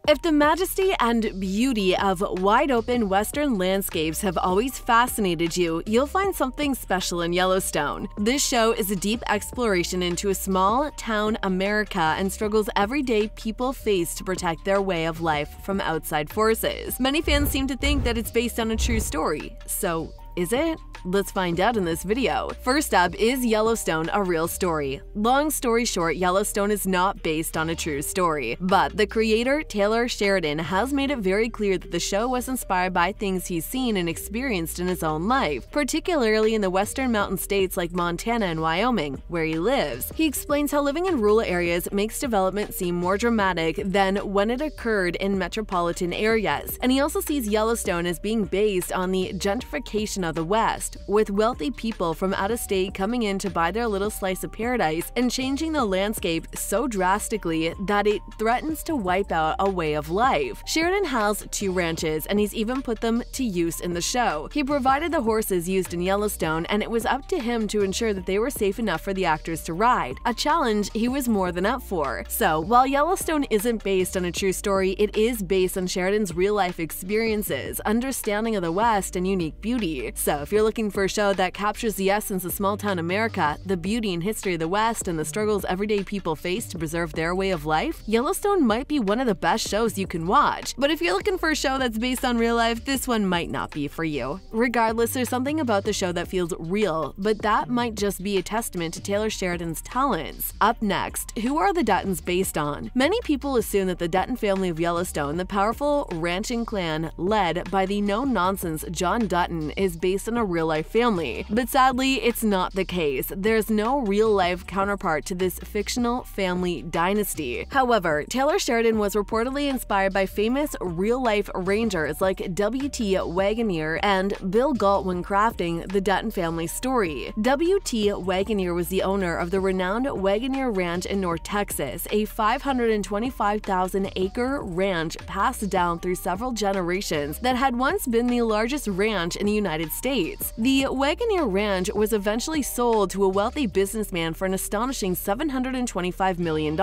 If the majesty and beauty of wide-open western landscapes have always fascinated you, you'll find something special in Yellowstone. This show is a deep exploration into a small-town America and struggles everyday people face to protect their way of life from outside forces. Many fans seem to think that it's based on a true story. So, is it? Let's find out in this video. First up, is Yellowstone a real story? Long story short, Yellowstone is not based on a true story, but the creator, Taylor Sheridan, has made it very clear that the show was inspired by things he's seen and experienced in his own life, particularly in the western mountain states like Montana and Wyoming, where he lives. He explains how living in rural areas makes development seem more dramatic than when it occurred in metropolitan areas, and he also sees Yellowstone as being based on the gentrification of the West, with wealthy people from out of state coming in to buy their little slice of paradise and changing the landscape so drastically that it threatens to wipe out a way of life. Sheridan has 2 ranches, and he's even put them to use in the show. He provided the horses used in Yellowstone, and it was up to him to ensure that they were safe enough for the actors to ride, a challenge he was more than up for. So, while Yellowstone isn't based on a true story, it is based on Sheridan's real-life experiences, understanding of the West, and unique beauty. So, if you're looking for a show that captures the essence of small-town America, the beauty and history of the West, and the struggles everyday people face to preserve their way of life, Yellowstone might be one of the best shows you can watch. But if you're looking for a show that's based on real life, this one might not be for you. Regardless, there's something about the show that feels real, but that might just be a testament to Taylor Sheridan's talents. Up next, who are the Duttons based on? Many people assume that the Dutton family of Yellowstone, the powerful ranching clan led by the no-nonsense John Dutton, is based on a real-life family. But sadly, it's not the case. There's no real-life counterpart to this fictional family dynasty. However, Taylor Sheridan was reportedly inspired by famous real-life rangers like W.T. Wagoner and Bill Galt when crafting the Dutton family story. W.T. Wagoner was the owner of the renowned Wagoner Ranch in North Texas, a 525,000-acre ranch passed down through several generations that had once been the largest ranch in the United States. The Wagoner Ranch was eventually sold to a wealthy businessman for an astonishing $725 million.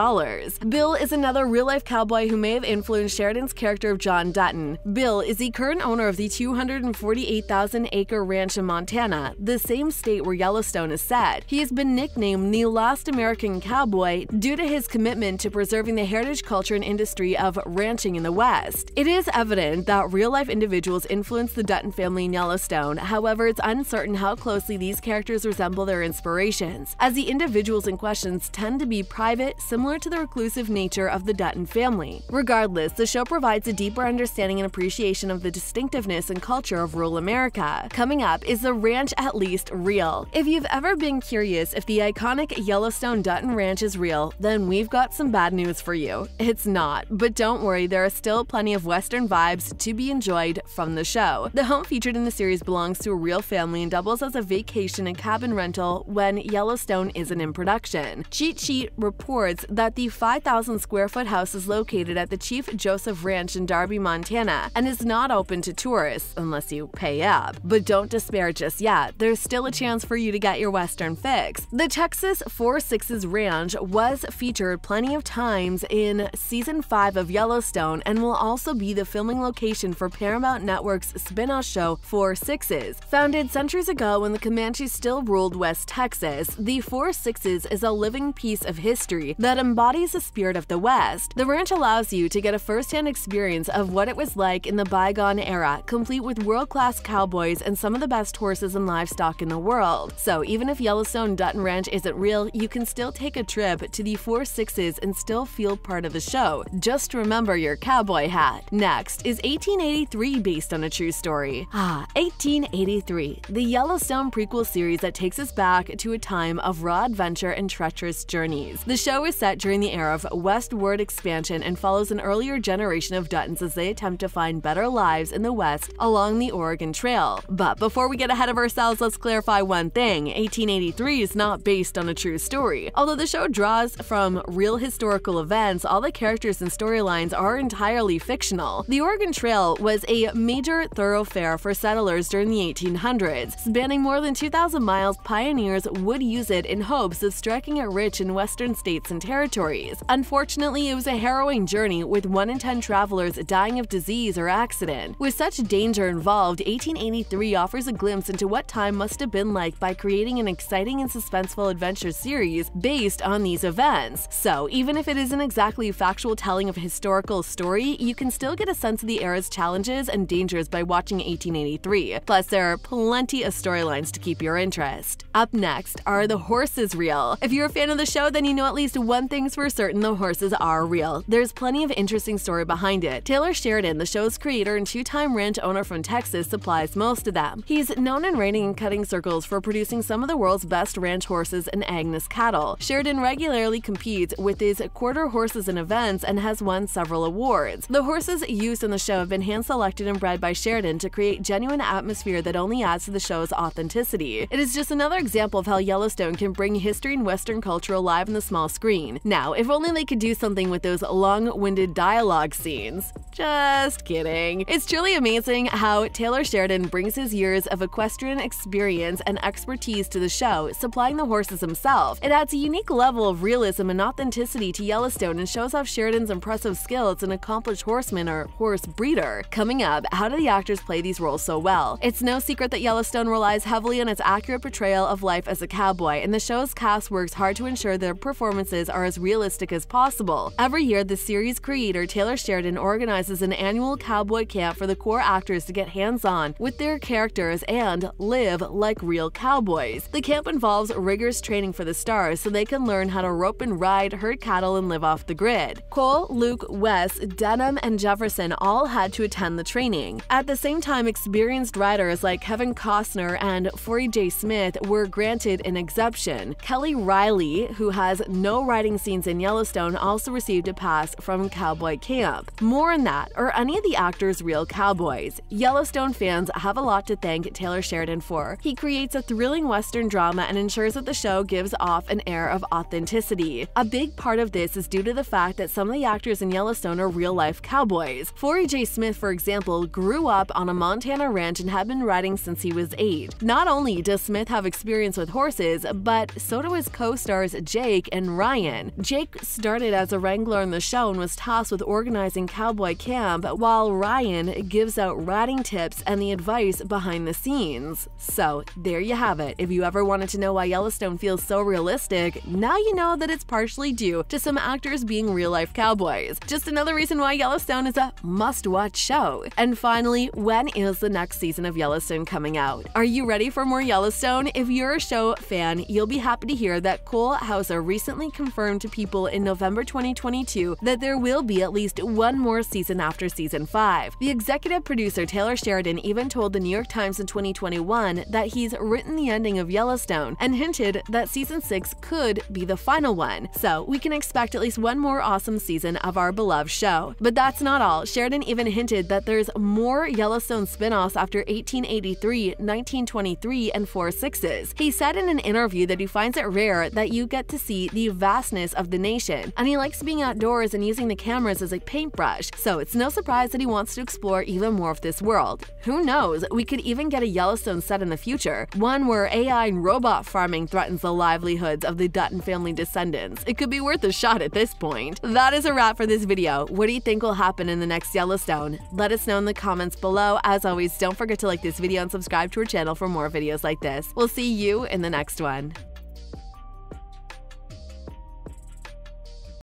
Bill is another real-life cowboy who may have influenced Sheridan's character of John Dutton. Bill is the current owner of the 248,000-acre ranch in Montana, the same state where Yellowstone is set. He has been nicknamed the last American cowboy due to his commitment to preserving the heritage, culture, and industry of ranching in the West. It is evident that real-life individuals influenced the Dutton family in Yellowstone. However, it's uncertain how closely these characters resemble their inspirations, as the individuals in question tend to be private, similar to the reclusive nature of the Dutton family. Regardless, the show provides a deeper understanding and appreciation of the distinctiveness and culture of rural America. Coming up, is the ranch at least real? If you've ever been curious if the iconic Yellowstone Dutton Ranch is real, then we've got some bad news for you. It's not, but don't worry, there are still plenty of Western vibes to be enjoyed from the show. The home featured in the series belongs to a real family and doubles as a vacation and cabin rental when Yellowstone isn't in production. Cheat Sheet reports that the 5,000-square-foot house is located at the Chief Joseph Ranch in Darby, Montana, and is not open to tourists unless you pay up. But don't despair just yet. There's still a chance for you to get your Western fix. The Texas 4 Sixes Ranch was featured plenty of times in Season 5 of Yellowstone and will also be the filming location for Paramount Network's spin-off show 4 Sixes. Founded centuries ago when the Comanches still ruled West Texas, the 4 Sixes is a living piece of history that embodies the spirit of the West. The ranch allows you to get a first-hand experience of what it was like in the bygone era, complete with world-class cowboys and some of the best horses and livestock in the world. So even if Yellowstone Dutton Ranch isn't real, you can still take a trip to the 4 Sixes and still feel part of the show. Just remember your cowboy hat. Next, is 1883 based on a true story? 1883, the Yellowstone prequel series that takes us back to a time of raw adventure and treacherous journeys. The show is set during the era of westward expansion and follows an earlier generation of Duttons as they attempt to find better lives in the West along the Oregon Trail. But before we get ahead of ourselves, let's clarify one thing. 1883 is not based on a true story. Although the show draws from real historical events, all the characters and storylines are entirely fictional. The Oregon Trail was a major thoroughfare for settlers during the 1800s. 1800s. Spanning more than 2,000 miles, pioneers would use it in hopes of striking it rich in western states and territories. Unfortunately, it was a harrowing journey, with 1 in 10 travelers dying of disease or accident. With such danger involved, 1883 offers a glimpse into what time must have been like by creating an exciting and suspenseful adventure series based on these events. So, even if it isn't exactly a factual telling of a historical story, you can still get a sense of the era's challenges and dangers by watching 1883. Plus, there are plenty of storylines to keep your interest. Up next, are the horses real? If you're a fan of the show, then you know at least one thing's for certain: the horses are real. There's plenty of interesting story behind it. Taylor Sheridan, the show's creator and two-time ranch owner from Texas, supplies most of them. He's known in reining and cutting circles for producing some of the world's best ranch horses and Agnes cattle. Sheridan regularly competes with his quarter horses in events and has won several awards. The horses used in the show have been hand-selected and bred by Sheridan to create genuine atmosphere that only adds to the show's authenticity. It is just another example of how Yellowstone can bring history and Western culture alive on the small screen. Now, if only they could do something with those long-winded dialogue scenes. Just kidding. It's truly amazing how Taylor Sheridan brings his years of equestrian experience and expertise to the show, supplying the horses himself. It adds a unique level of realism and authenticity to Yellowstone and shows off Sheridan's impressive skill as an accomplished horseman or horse breeder. Coming up, how do the actors play these roles so well? It's no secret that Yellowstone relies heavily on its accurate portrayal of life as a cowboy, and the show's cast works hard to ensure their performances are as realistic as possible. Every year, the series creator Taylor Sheridan organizes an annual cowboy camp for the core actors to get hands-on with their characters and live like real cowboys. The camp involves rigorous training for the stars so they can learn how to rope and ride, herd cattle, and live off the grid. Cole, Luke, Wes, Denham, and Jefferson all had to attend the training. At the same time, experienced riders like Kevin Costner and Forey J. Smith were granted an exemption. Kelly Riley, who has no riding scenes in Yellowstone, also received a pass from Cowboy Camp. More on that. Are any of the actors real cowboys? Yellowstone fans have a lot to thank Taylor Sheridan for. He creates a thrilling Western drama and ensures that the show gives off an air of authenticity. A big part of this is due to the fact that some of the actors in Yellowstone are real-life cowboys. Forey J. Smith, for example, grew up on a Montana ranch and had been riding since he was 8. Not only does Smith have experience with horses, but so do his co-stars Jake and Ryan. Jake started as a wrangler on the show and was tasked with organizing Cowboy Camp, while Ryan gives out riding tips and the advice behind the scenes. So there you have it. If you ever wanted to know why Yellowstone feels so realistic, now you know that it's partially due to some actors being real-life cowboys. Just another reason why Yellowstone is a must-watch show. And finally, when is the next season of Yellowstone coming out? Are you ready for more Yellowstone? If you're a show fan, you'll be happy to hear that Cole Hauser recently confirmed to People in November 2022 that there will be at least one more season after season 5. The executive producer Taylor Sheridan even told the New York Times in 2021 that he's written the ending of Yellowstone and hinted that season 6 could be the final one. So we can expect at least one more awesome season of our beloved show. But that's not all. Sheridan even hinted that there's more Yellowstone spin-offs after 1883, 1923, and 4 6s. He said in an interview that he finds it rare that you get to see the vastness of the nation, and he likes being outdoors and using the cameras as a paintbrush, so it's no surprise that he wants to explore even more of this world. Who knows, we could even get a Yellowstone set in the future, one where AI and robot farming threatens the livelihoods of the Dutton family descendants. It could be worth a shot at this point. That is a wrap for this video. What do you think will happen in the next Yellowstone? Let us know in the comments below. As always, don't forget to like this video and subscribe to our channel for more videos like this. We'll see you in the next one.